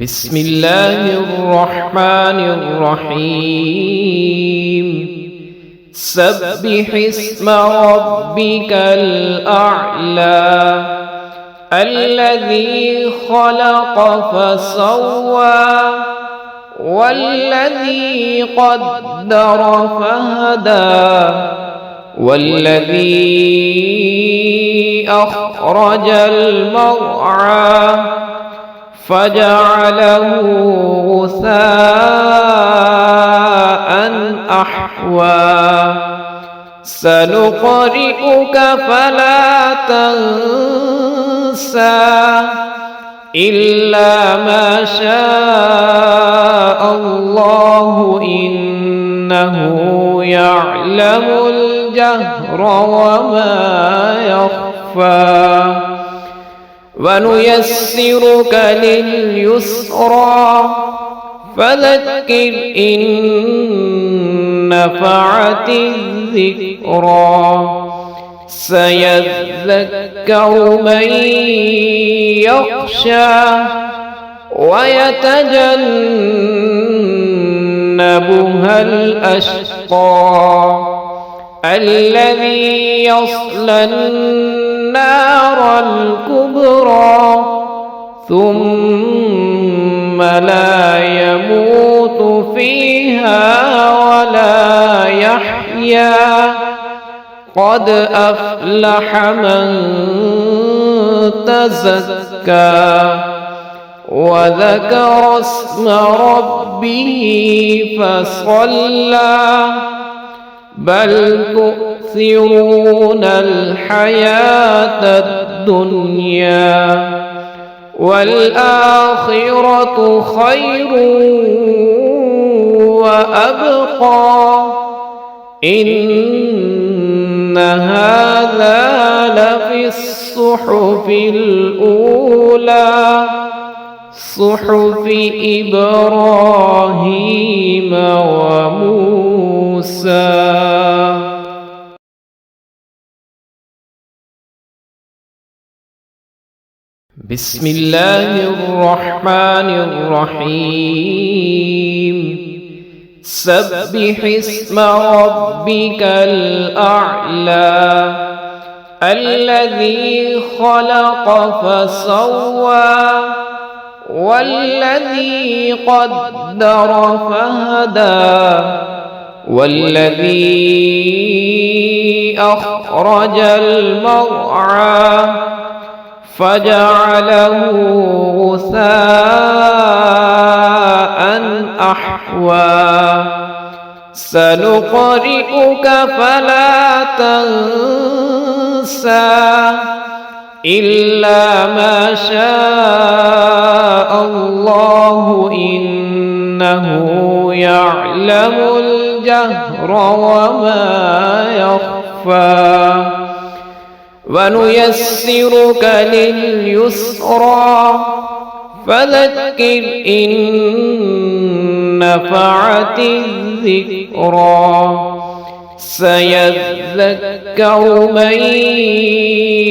بسم الله الرحمن الرحيم سبح اسم ربك الأعلى الذي خلق فسوى والذي قدر فهدى والذي أخرج المرعى فجعله غثاء أحوى سنقرئك فلا تنسى إلا ما شاء الله إنه يعلم الجهر وما يخفى ونيسرك لليسرى فذكر إن نفعت الذكرى سيذكر من يخشى ويتجنبها الأشقى الذي يصلى النار الكبرى ثم لا يموت فيها ولا يحيا قد أفلح من تزكى وذكر اسم ربه فصلى بل تؤثرون الحياة الدنيا والآخرة خير وأبقى إن هذا لفي الصحف الأولى صحف إبراهيم وموسى. بسم الله الرحمن الرحيم سبح اسم ربك الأعلى الذي خلق فسوى والذي قدر فهدى والذي أخرج المرعى فجعله غثاء أحوى سنقرئك فلا تنسى إلا ما شاء الله إنه يعلم الجهر وما يخفى ونيسرك لليسرى فذكر إن نفعت الذكرى سيذكر من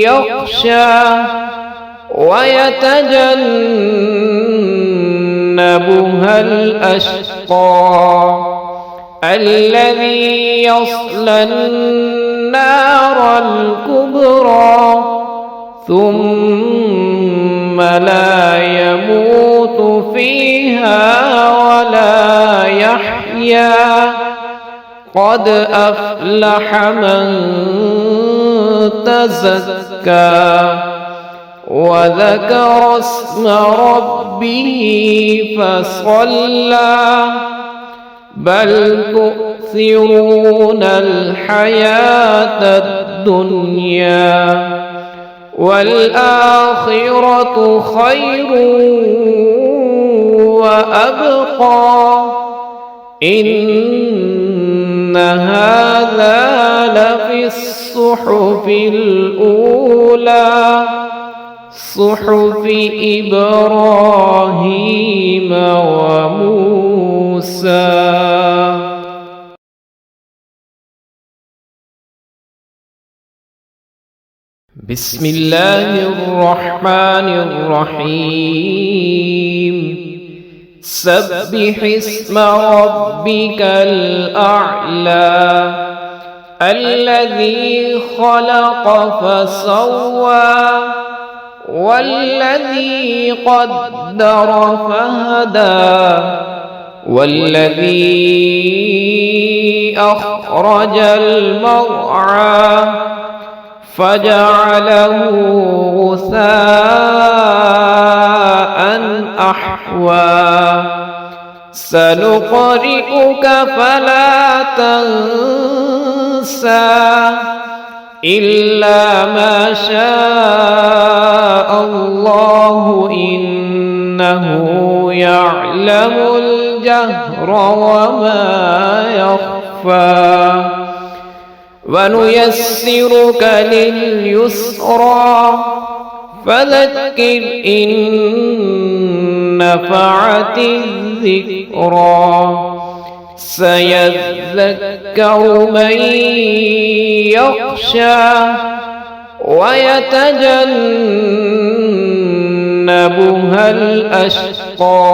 يخشى ويتجنبها الأشقى الذي يصلى النار الكبرى ثم لا يموت فيها ولا يحيا قد أفلح من تزكى وذكر اسم ربه فصلى بل تؤثرون الحياة الدنيا والآخرة خير وأبقى إن هذا لفي الصحف الأولى صحف إبراهيم وموسى. بسم الله الرحمن الرحيم سبح اسم ربك الأعلى الذي خلق فسوى والذي قدر فهدى والذي أخرج المرعى فجعله غثاء أحوى سنقرئك فلا تنسى إلا ما شاء الله إنه يعلم الجهر وما يخفى ونيسرك لليسرى فذكر إن نفعت الذكرى سيذكر من يخشى ويتجنبها الأشقى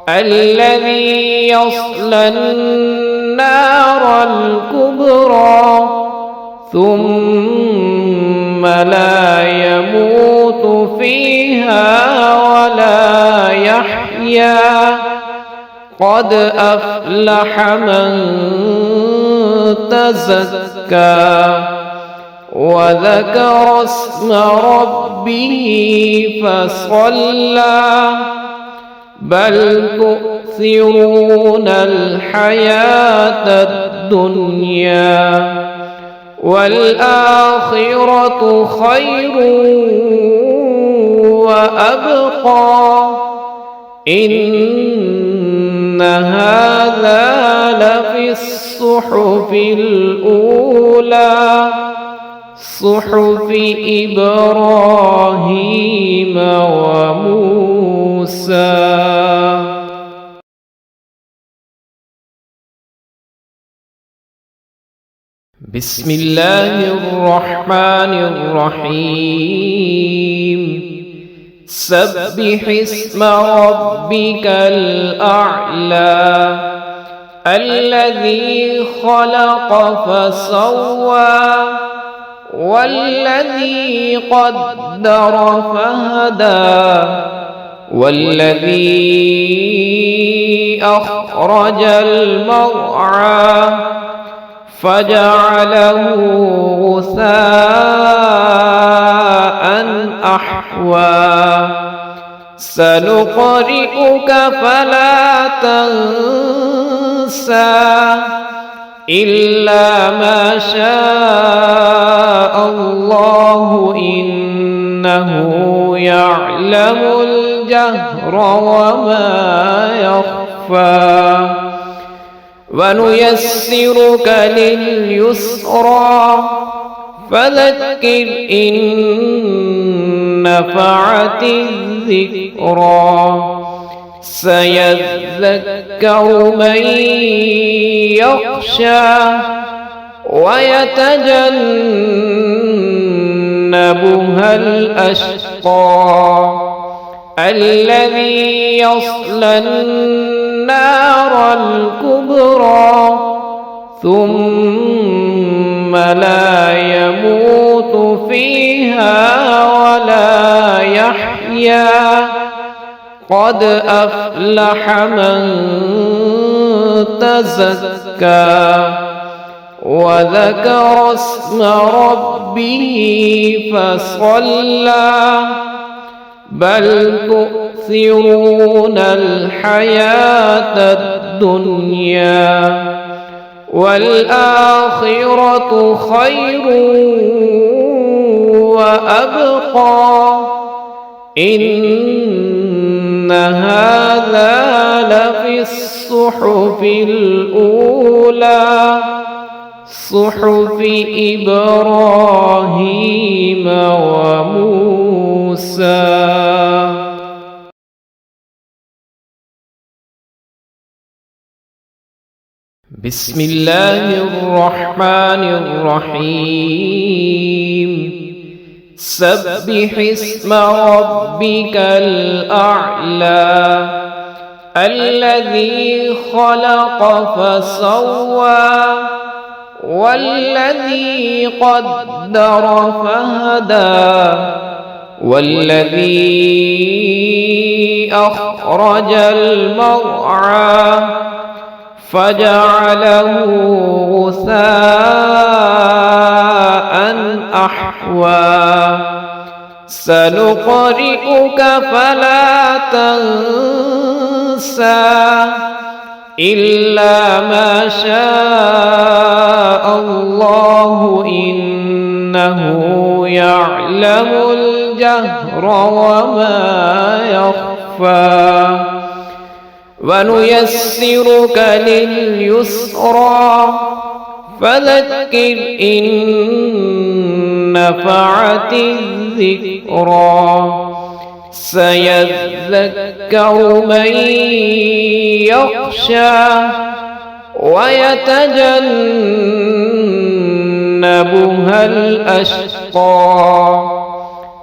الذي يصلى النار الكبرى ثم لا يموت فيها ولا يحيا قد أفلح من تزكى وذكر اسم ربه فصلى بل تؤثرون الحياة الدنيا والآخرة خير وأبقى إن هذا لفي الصحف الأولى صحف إبراهيم وموسى. بسم الله الرحمن الرحيم سبح اسم ربك الأعلى الذي خلق فسوى والذي قدر فهدى والذي أخرج المرعى فجعله غثاء أحوى سنقرئك فلا تنسى إلا ما شاء الله إنه يعلم الجهر وما يخفى ونيسرك لليسرى فذكر إن نفعت الذكرى سيذكر من يخشى ويتجنبها الأشقى الذي يصلى النار الكبرى ثم لا يموت فيها ولا يحيا قد أفلح من تزكى وذكر اسم ربه فصلى بل تؤثرون الحياة الدنيا والآخرة خير وأبقى إن هذا لفي الصحف الأولى صحف إبراهيم وموسى. بسم الله الرحمن الرحيم سبح اسم ربك الأعلى الذي خلق فسوى والذي قدر فهدى والذي أخرج المرعى فجعله غثاء أحوى سنقرئك فلا تنسى إلا ما شاء الله إنه يعلم الجهر وما يخفى ونيسرك لليسرى فذكر إن نفعت الذكرى سيذكر من يخشى ويتجنبها الأشقى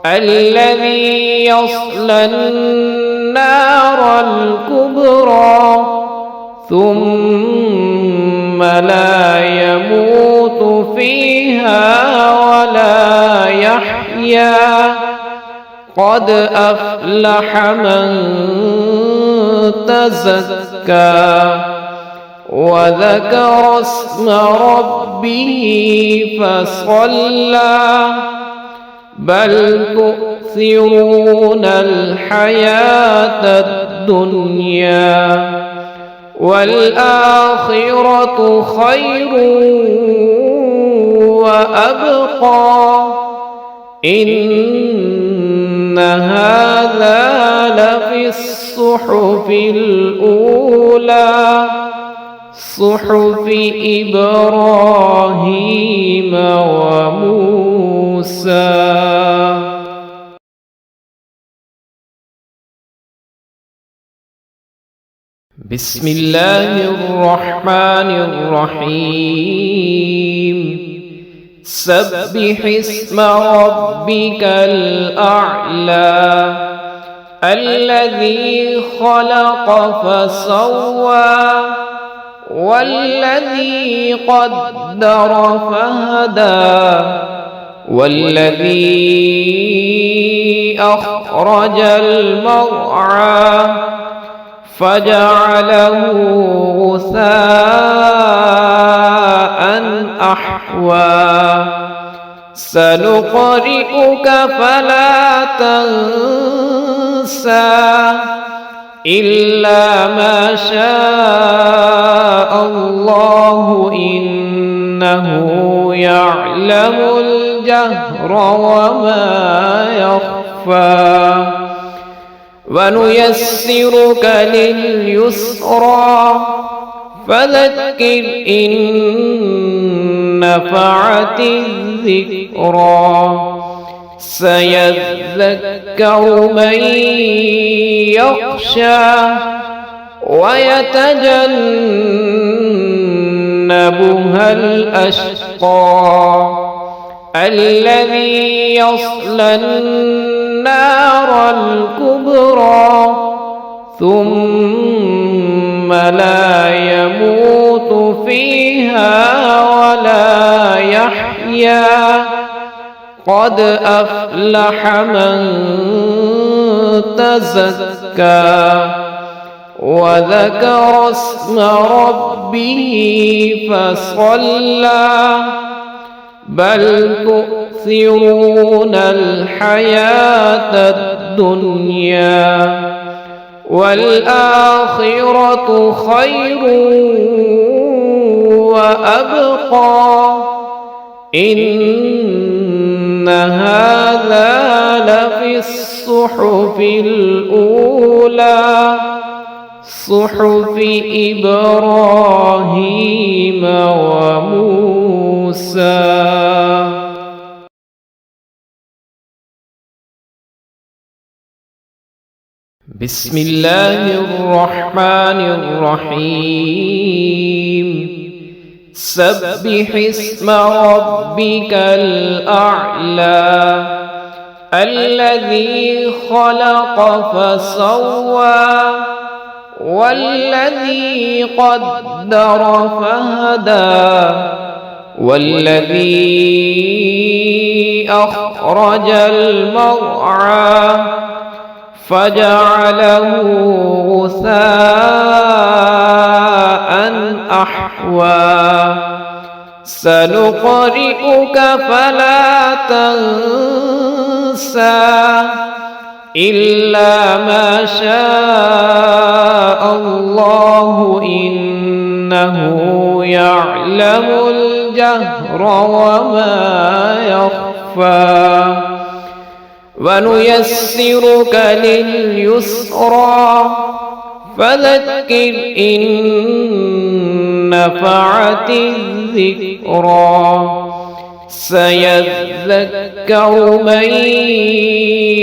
الذي يصلى النار الكبرى ثم لا يموت فيها ولا يحيا قد أفلح من تزكى وذكر اسم ربه فصلى بل تؤثرون الحياة الدنيا والآخرة خير وأبقى إن هذا لفي الصحف الأولى صحف إبراهيم وموسى. بسم الله الرحمن الرحيم سبح اسم ربك الأعلى الذي خلق فسوى والذي قدر فهدى والذي أخرج المرعى فجعله غثاء أحوى سنقرئك فلا تنسى إلا ما شاء الله إنه يعلم الجهر وما يخفى ونيسرك لليسرى فذكر إن نفعت الذكرى سيذكر من يخشى ويتجنبها الأشقى الذي يصلى النار الكبرى ثم لا يموت فيها ولا يحيا قد أفلح من تزكى وذكر اسم ربه فصلى بل تؤثرون الحياة الدنيا والآخرة خير وأبقى إن هذا لفي الصحف الأولى صحف إبراهيم وموسى. بسم الله الرحمن الرحيم سبح اسم ربك الأعلى الذي خلق فسوى والذي قدر فهدى والذي أخرج المرعى فجعله غثاء أحوى سنقرئك فلا تنسى إلا ما شاء الله إنه يعلم الجهر وما يخفى ونيسرك لليسرى فذكر إن نفعت الذكرى سيذكر من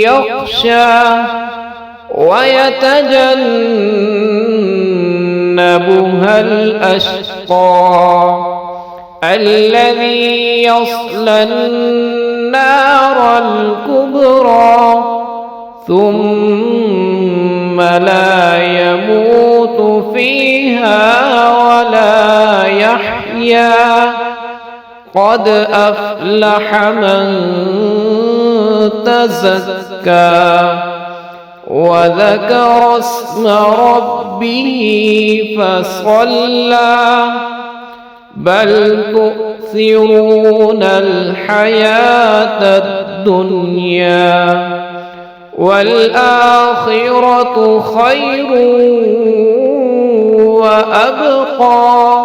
يخشى ويتجنبها الأشقى الذي يصلى النار الكبرى ثم لا يموت فيها ولا يحيا قد أفلح من تزكى وذكر اسم ربه فصلى بل تؤثرون الحياة الدنيا والآخرة خير وأبقى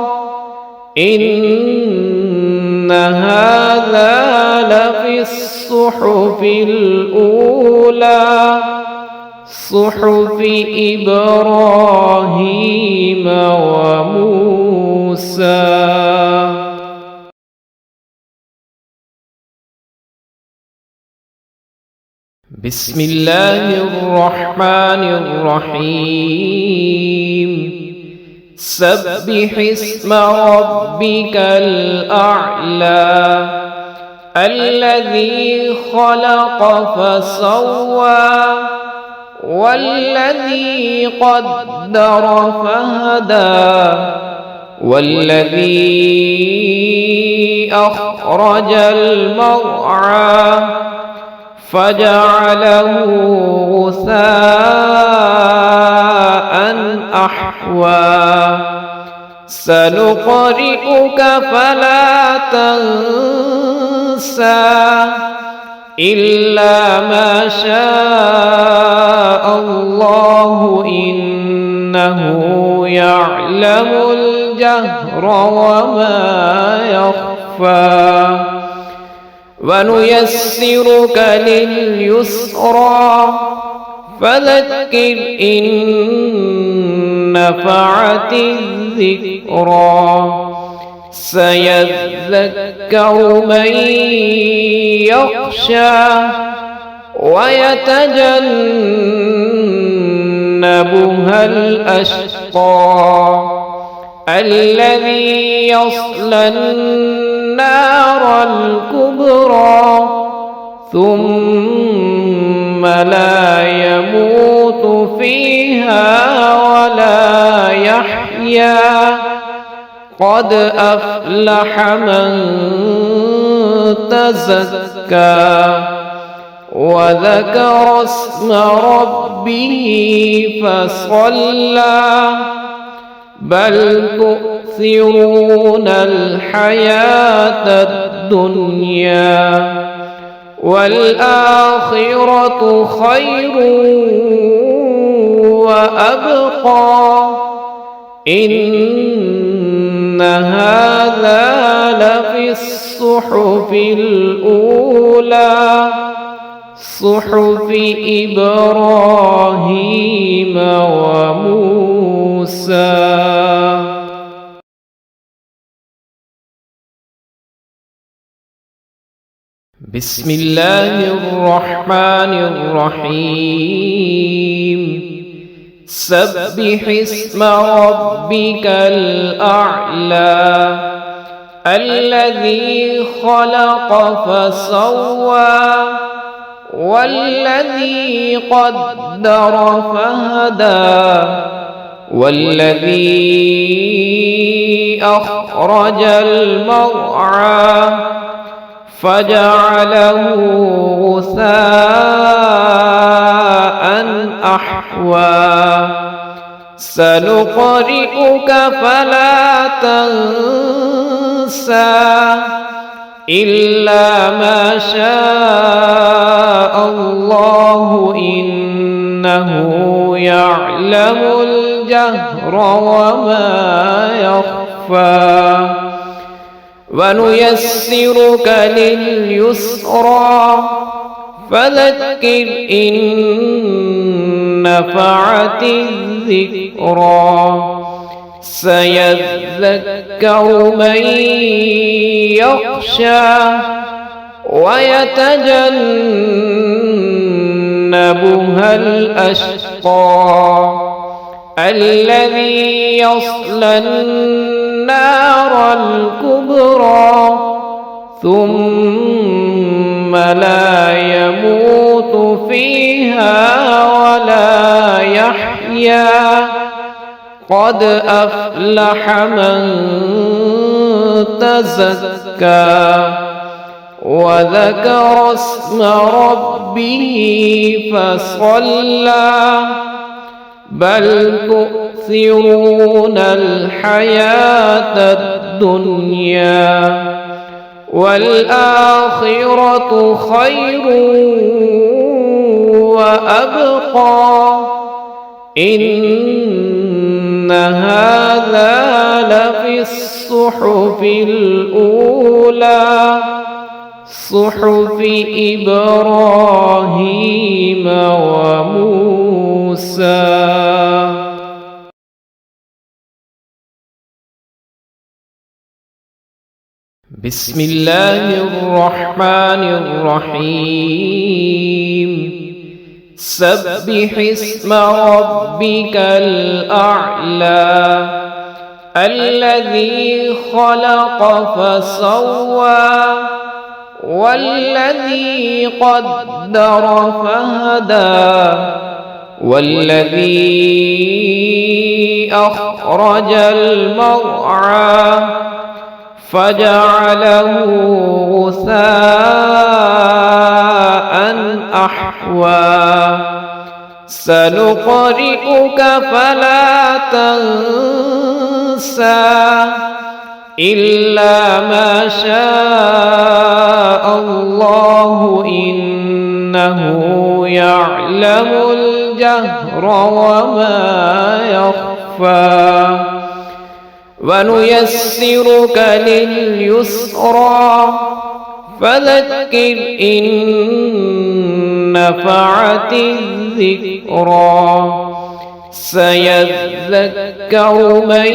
إن هذا لفي الصحف الأولى صحف إبراهيم وموسى. بسم الله الرحمن الرحيم سبح اسم ربك الأعلى الذي خلق فسوى والذي قدر فهدى والذي أخرج المرعى فجعله غثاء أحوى سنقرئك فلا تنسى إلا ما شاء الله إنه يعلم الجهر وما يخفى ونيسرك لليسرى فذكر إن نفعت الذكرى سيذكر من يخشى ويتجنبها الأشقى الذي يصلى النار الكبرى ثم لا يموت فيها ولا يحيا قد أفلح من تزكى وذكر اسم ربه فصلى بل تؤثرون الحياة الدنيا والآخرة خير وأبقى إن هذا لفي الصحف الأولى صحف إبراهيم وموسى. بسم الله الرحمن الرحيم سبح اسم ربك الأعلى الذي خلق فسوى والذي قدر فهدى والذي أخرج المرعى فجعله غثاء أحوى سنقرئك فلا تنسى إلا ما شاء الله إنه يعلم الجهر وما يخفى ونيسرك لليسرى فذكر إن نفعت الذكرى سيذكر من يخشى ويتجنبها الأشقى الذي يصلى النار الكبرى ثم لا يموت فيها ولا يحيا قد أفلح من تزكى وذكر اسم ربه فصلى بل تؤثرون الحياة الدنيا والآخرة خير وأبقى إن هذا لفي الصحف الأولى صحف إبراهيم وموسى. بسم الله الرحمن الرحيم سبح اسم ربك الأعلى الذي خلق فسوى والذي قدر فهدى والذي أخرج المرعى فجعله غثاء أحوى سنقرئك فلا تنسى إلا ما شاء الله إنه يعلم الجهر وما يخفى ونيسرك لليسرى فذكر إن نفعت الذكرى سيذكر من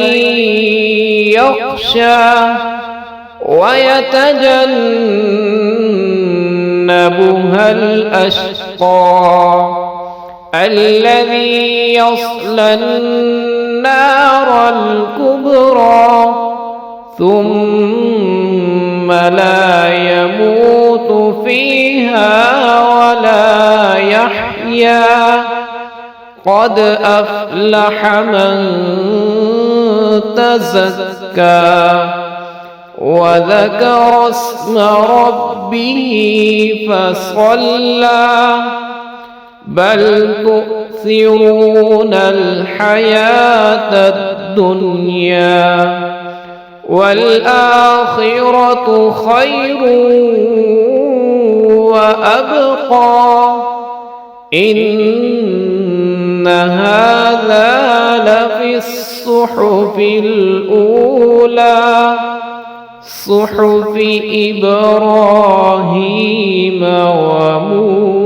يخشى ويتجنبها الأشقى الذي يصلى النار الكبرى ثم لا يموت فيها ولا يحيا قد أفلح من تزكى وذكر اسم ربه فصلى بل تؤثرون الحياة الدنيا والآخرة خير وأبقى إن هذا لفي الصحف الأولى صحف إبراهيم وموسى.